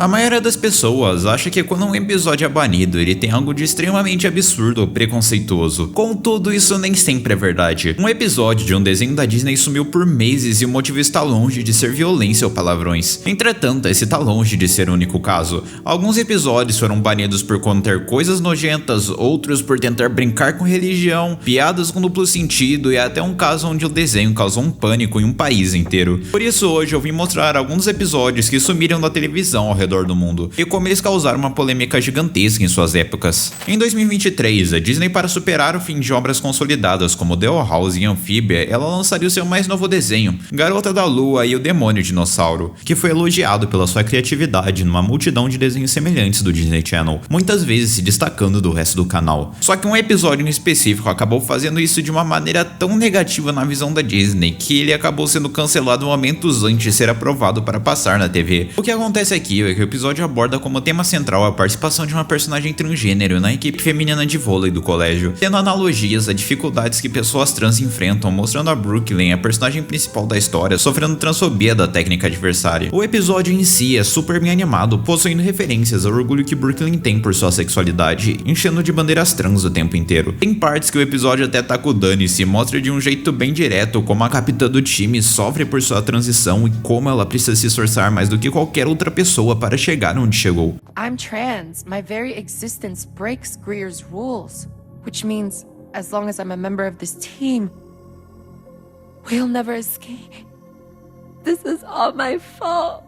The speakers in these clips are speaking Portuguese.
A maioria das pessoas acha que quando um episódio é banido, ele tem algo de extremamente absurdo ou preconceituoso. Contudo, isso nem sempre é verdade. Um episódio de um desenho da Disney sumiu por meses e o motivo está longe de ser violência ou palavrões. Entretanto, esse está longe de ser o único caso. Alguns episódios foram banidos por conter coisas nojentas, outros por tentar brincar com religião, piadas com duplo sentido e até um caso onde o desenho causou um pânico em um país inteiro. Por isso hoje eu vim mostrar alguns episódios que sumiram da televisão ao redor do mundo e como eles causaram uma polêmica gigantesca em suas épocas. Em 2023, a Disney, para superar o fim de obras consolidadas como The Owl House e Amphibia, ela lançaria o seu mais novo desenho, Garota da Lua e o Demônio Dinossauro, que foi elogiado pela sua criatividade numa multidão de desenhos semelhantes do Disney Channel, muitas vezes se destacando do resto do canal. Só que um episódio em específico acabou fazendo isso de uma maneira tão negativa na visão da Disney que ele acabou sendo cancelado momentos antes de ser aprovado para passar na TV. O que acontece aqui é que o episódio aborda como tema central a participação de uma personagem transgênero na equipe feminina de vôlei do colégio, tendo analogias a dificuldades que pessoas trans enfrentam, mostrando a Brooklyn, a personagem principal da história, sofrendo transfobia da técnica adversária. O episódio em si é super bem animado, possuindo referências ao orgulho que Brooklyn tem por sua sexualidade, enchendo de bandeiras trans o tempo inteiro. Tem partes que o episódio até tá com o dane-se, mostra de um jeito bem direto como a capitã do time sofre por sua transição e como ela precisa se esforçar mais do que qualquer outra pessoa para chegar onde chegou. I'm trans. My very existence breaks Greer's rules, which means as long as I'm a member of this team, we'll never escape. This is all my fault.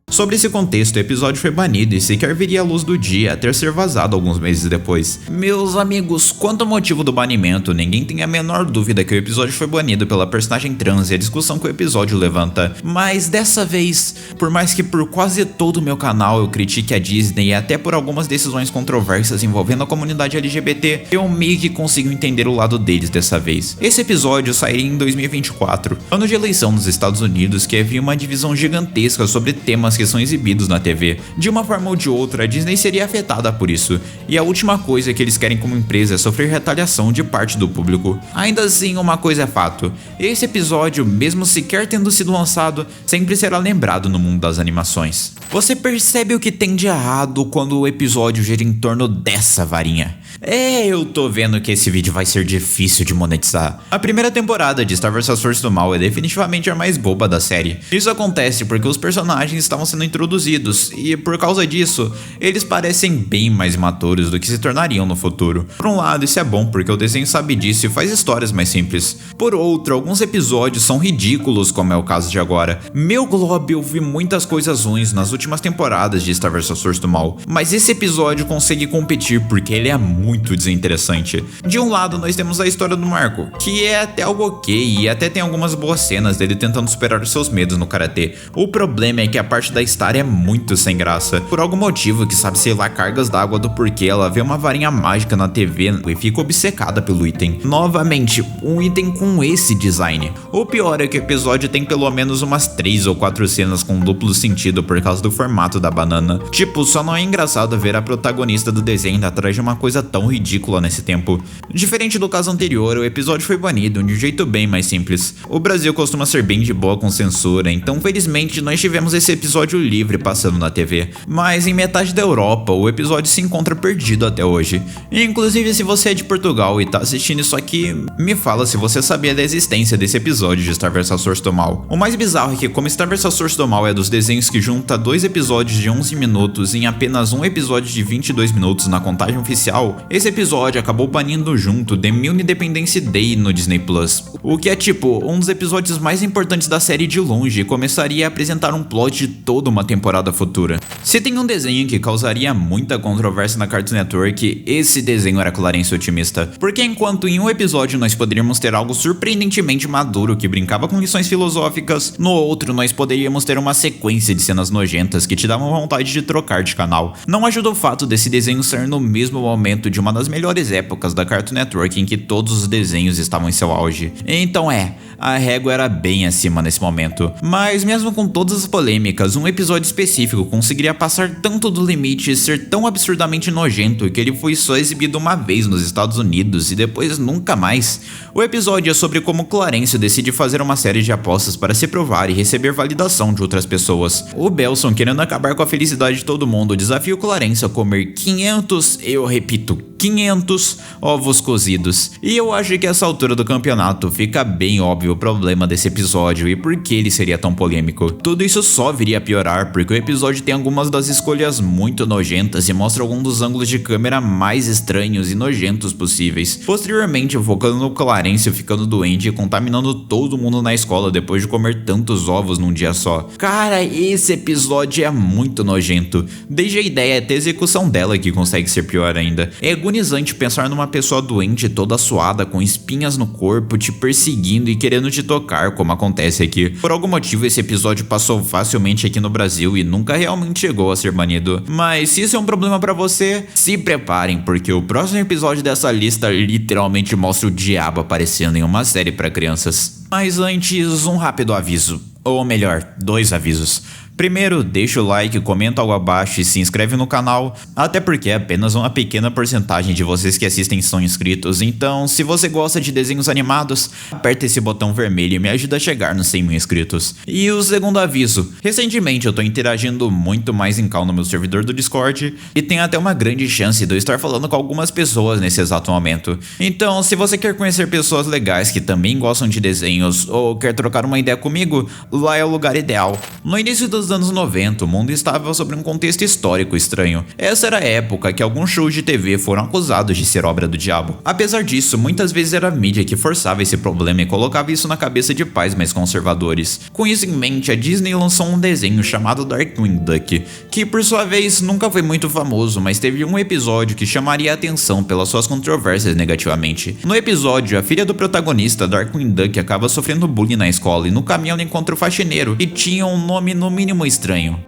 Sobre esse contexto, o episódio foi banido e sequer viria à luz do dia até ser vazado alguns meses depois. Meus amigos, quanto ao motivo do banimento, ninguém tem a menor dúvida que o episódio foi banido pela personagem trans e a discussão que o episódio levanta. Mas dessa vez, por mais que por quase todo o meu canal eu critique a Disney e até por algumas decisões controversas envolvendo a comunidade LGBT, eu meio que consigo entender o lado deles dessa vez. Esse episódio sairia em 2024, ano de eleição nos Estados Unidos, que havia uma divisão gigantesca sobre temas que são exibidos na TV. De uma forma ou de outra, a Disney seria afetada por isso, e a última coisa que eles querem como empresa é sofrer retaliação de parte do público. Ainda assim, uma coisa é fato: esse episódio, mesmo sequer tendo sido lançado, sempre será lembrado no mundo das animações. Você percebe o que tem de errado quando o episódio gira em torno dessa varinha? Eu tô vendo que esse vídeo vai ser difícil de monetizar. A primeira temporada de Star vs Força do Mal é definitivamente a mais boba da série. Isso acontece porque os personagens estavam sendo introduzidos e, por causa disso, eles parecem bem mais imaturos do que se tornariam no futuro. Por um lado, isso é bom porque o desenho sabe disso e faz histórias mais simples. Por outro, alguns episódios são ridículos, como é o caso de agora. Meu Globo, eu vi muitas coisas ruins nas últimas temporadas de Star vs Força do Mal, mas esse episódio consegue competir porque ele é muito desinteressante. De um lado, nós temos a história do Marco, que é até algo ok e até tem algumas boas cenas dele tentando superar os seus medos no karatê. O problema é que a parte da Star é muito sem graça. Por algum motivo que sabe sei lá cargas d'água do porquê, ela vê uma varinha mágica na TV e fica obcecada pelo item. Novamente, um item com esse design. O pior é que o episódio tem pelo menos umas 3 ou 4 cenas com duplo sentido por causa do formato da banana. Tipo, só não é engraçado ver a protagonista do desenho atrás de uma coisa tão ridícula nesse tempo. Diferente do caso anterior, o episódio foi banido de um jeito bem mais simples. O Brasil costuma ser bem de boa com censura, então felizmente nós tivemos esse episódio livre passando na TV. Mas em metade da Europa, o episódio se encontra perdido até hoje. Inclusive, se você é de Portugal e tá assistindo isso aqui, me fala se você sabia da existência desse episódio de Star vs Força do Mal. O mais bizarro é que, como Star vs Força do Mal é dos desenhos que junta 2 episódios de 11 minutos em apenas um episódio de 22 minutos na contagem oficial, esse episódio acabou banindo junto The Mule Independence Day no Disney Plus. O que é tipo, um dos episódios mais importantes da série de longe e começaria a apresentar um plot de toda uma temporada futura. Se tem um desenho que causaria muita controvérsia na Cartoon Network, esse desenho era Clarence Otimista. Porque enquanto em um episódio nós poderíamos ter algo surpreendentemente maduro que brincava com lições filosóficas, no outro nós poderíamos ter uma sequência de cenas nojentas que te davam vontade de trocar de canal. Não ajuda o fato desse desenho ser no mesmo momento de uma das melhores épocas da Cartoon Network em que todos os desenhos estavam em seu auge. Então a régua era bem acima nesse momento. Mas mesmo com todas as polêmicas, um episódio específico conseguiria passar tanto do limite e ser tão absurdamente nojento que ele foi só exibido uma vez nos Estados Unidos e depois nunca mais. O episódio é sobre como Clarence decide fazer uma série de apostas para se provar e receber validação de outras pessoas. O Belson, querendo acabar com a felicidade de todo mundo, desafia o Clarence a comer 500, eu repito, 500 ovos cozidos. E eu acho que a essa altura do campeonato fica bem óbvio o problema desse episódio e por que ele seria tão polêmico. Tudo isso só viria a piorar porque o episódio tem algumas das escolhas muito nojentas e mostra alguns dos ângulos de câmera mais estranhos e nojentos possíveis. Posteriormente, focando no Clarence ficando doente e contaminando todo mundo na escola depois de comer tantos ovos num dia só. Cara, esse episódio é muito nojento. Desde a ideia até a execução dela que consegue ser pior ainda. É agonizante pensar numa pessoa doente toda suada com espinhas no corpo te perseguindo e querendo te tocar, como acontece aqui. Por algum motivo esse episódio passou facilmente aqui no Brasil e nunca realmente chegou a ser banido. Mas se isso é um problema pra você, se preparem, porque o próximo episódio dessa lista literalmente mostra o diabo aparecendo em uma série pra crianças. Mas antes, um rápido aviso. Ou melhor, 2 avisos. Primeiro, deixa o like, comenta algo abaixo e se inscreve no canal, até porque apenas uma pequena porcentagem de vocês que assistem são inscritos, então se você gosta de desenhos animados, aperta esse botão vermelho e me ajuda a chegar nos 100 mil inscritos. E o segundo aviso, recentemente eu tô interagindo muito mais em cal no meu servidor do Discord e tem até uma grande chance de eu estar falando com algumas pessoas nesse exato momento. Então, se você quer conhecer pessoas legais que também gostam de desenhos ou quer trocar uma ideia comigo, lá é o lugar ideal. No início dos anos 90, o mundo estava sobre um contexto histórico estranho. Essa era a época que alguns shows de TV foram acusados de ser obra do diabo. Apesar disso, muitas vezes era a mídia que forçava esse problema e colocava isso na cabeça de pais mais conservadores. Com isso em mente, a Disney lançou um desenho chamado Darkwing Duck, que por sua vez nunca foi muito famoso, mas teve um episódio que chamaria a atenção pelas suas controvérsias negativamente. No episódio, a filha do protagonista, Darkwing Duck, acaba sofrendo bullying na escola e no caminho ela encontra o faxineiro, que tinha um nome no mínimo estranho.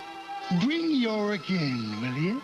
Bring your king, will you?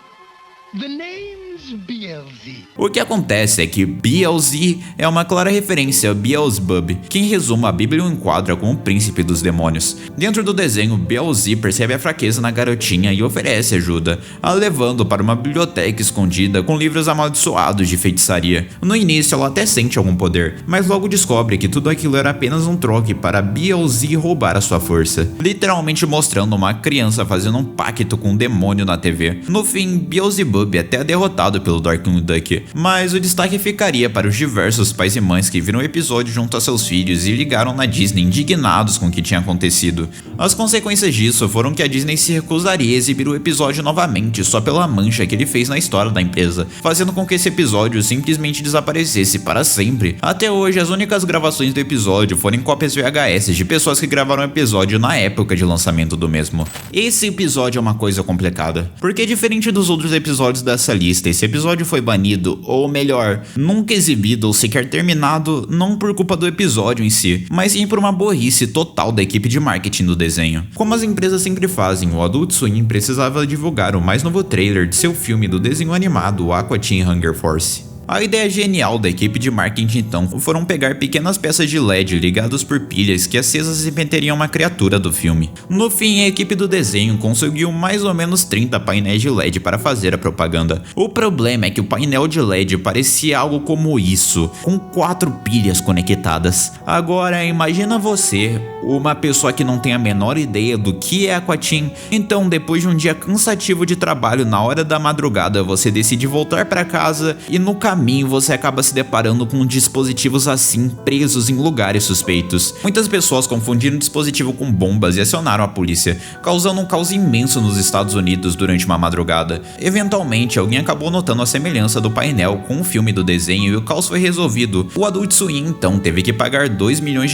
The name's Beelzy. O que acontece é que Beelzy é uma clara referência a Beelzebub, que em resumo a Bíblia o enquadra como o príncipe dos demônios. Dentro do desenho, Beelzy percebe a fraqueza na garotinha e oferece ajuda, a levando para uma biblioteca escondida com livros amaldiçoados de feitiçaria. No início ela até sente algum poder, mas logo descobre que tudo aquilo era apenas um troque para Beelzy roubar a sua força, literalmente mostrando uma criança fazendo um pacto com um demônio na TV. No fim, Beelzebub é até derrotado pelo Darkwing Duck, mas o destaque ficaria para os diversos pais e mães que viram o episódio junto a seus filhos e ligaram na Disney indignados com o que tinha acontecido. As consequências disso foram que a Disney se recusaria a exibir o episódio novamente só pela mancha que ele fez na história da empresa, fazendo com que esse episódio simplesmente desaparecesse para sempre. Até hoje, as únicas gravações do episódio foram cópias VHS de pessoas que gravaram o episódio na época de lançamento do mesmo. Esse episódio é uma coisa complicada, porque diferente dos outros episódios dessa lista, esse episódio foi banido, ou melhor, nunca exibido ou sequer terminado, não por culpa do episódio em si, mas sim por uma burrice total da equipe de marketing do desenho. Como as empresas sempre fazem, o Adult Swim precisava divulgar o mais novo trailer de seu filme do desenho animado, o Aqua Teen Hunger Force. A ideia genial da equipe de marketing então foram pegar pequenas peças de LED ligadas por pilhas que acesas remeteriam uma criatura do filme. No fim, a equipe do desenho conseguiu mais ou menos 30 painéis de LED para fazer a propaganda. O problema é que o painel de LED parecia algo como isso, com 4 pilhas conectadas. Agora imagina você, uma pessoa que não tem a menor ideia do que é Aqua Teen, então depois de um dia cansativo de trabalho na hora da madrugada você decide voltar para casa e no caminho você acaba se deparando com dispositivos assim presos em lugares suspeitos. Muitas pessoas confundiram o dispositivo com bombas e acionaram a polícia, causando um caos imenso nos Estados Unidos durante uma madrugada. Eventualmente, alguém acabou notando a semelhança do painel com o filme do desenho e o caos foi resolvido. O Adult Swim então teve que pagar $2 milhões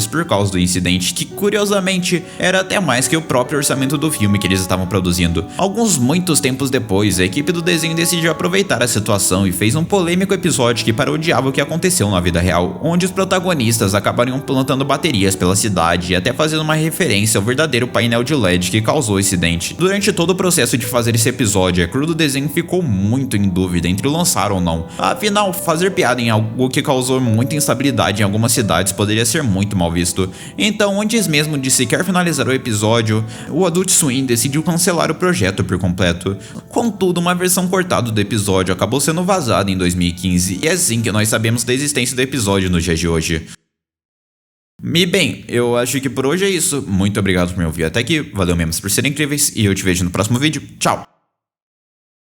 por causa do incidente, que curiosamente era até mais que o próprio orçamento do filme que eles estavam produzindo. Muitos tempos depois, a equipe do desenho decidiu aproveitar a situação e fez um polêmico polêmico episódio que parodiava o que aconteceu na vida real, onde os protagonistas acabariam plantando baterias pela cidade e até fazendo uma referência ao verdadeiro painel de LED que causou o incidente. Durante todo o processo de fazer esse episódio, a crew do desenho ficou muito em dúvida entre lançar ou não. Afinal, fazer piada em algo que causou muita instabilidade em algumas cidades poderia ser muito mal visto. Então, antes mesmo de sequer finalizar o episódio, o Adult Swim decidiu cancelar o projeto por completo. Contudo, uma versão cortada do episódio acabou sendo vazada em 2015 e é assim que nós sabemos da existência do episódio nos dias de hoje. E bem, eu acho que por hoje é isso. Muito obrigado por me ouvir até aqui, valeu mesmo por serem incríveis e eu te vejo no próximo vídeo. Tchau!